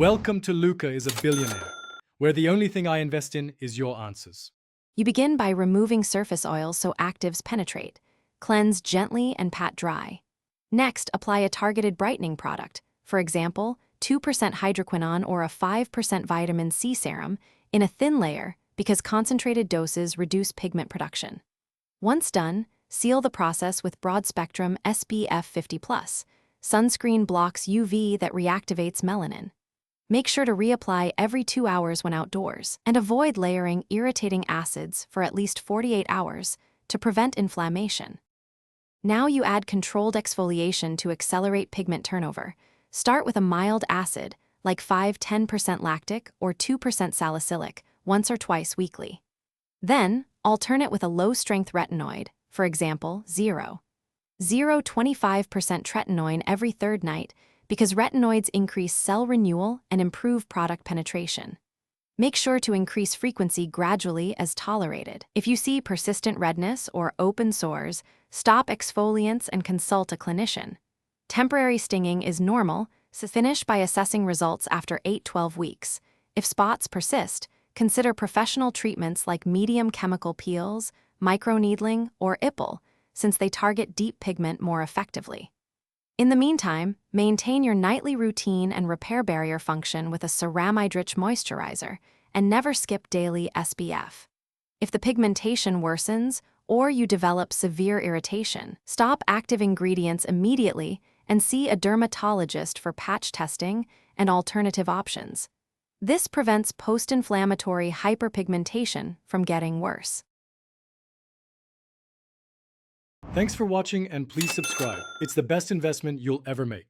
Welcome to Luca is a Billionaire, where the only thing I invest in is your answers. You begin by removing surface oils so actives penetrate. Cleanse gently and pat dry. Next, apply a targeted brightening product, for example, 2% hydroquinone or a 5% vitamin C serum, in a thin layer because concentrated doses reduce pigment production. Once done, seal the process with broad-spectrum SPF 50+. Sunscreen blocks UV that reactivates melanin. Make sure to reapply every 2 hours when outdoors, and avoid layering irritating acids for at least 48 hours to prevent inflammation. Now you add controlled exfoliation to accelerate pigment turnover. Start with a mild acid, like 5–10% lactic or 2% salicylic, once or twice weekly. Then, alternate with a low-strength retinoid, for example, 0.25% tretinoin every third night, because retinoids increase cell renewal and improve product penetration. Make sure to increase frequency gradually as tolerated. If you see persistent redness or open sores, stop exfoliants and consult a clinician. Temporary stinging is normal, so finish by assessing results after 8–12 weeks. If spots persist, consider professional treatments like medium chemical peels, microneedling, or IPL, since they target deep pigment more effectively. In the meantime, maintain your nightly routine and repair barrier function with a ceramide-rich moisturizer, and never skip daily SPF. If the pigmentation worsens or you develop severe irritation, stop active ingredients immediately and see a dermatologist for patch testing and alternative options. This prevents post-inflammatory hyperpigmentation from getting worse. Thanks for watching and please subscribe. It's the best investment you'll ever make.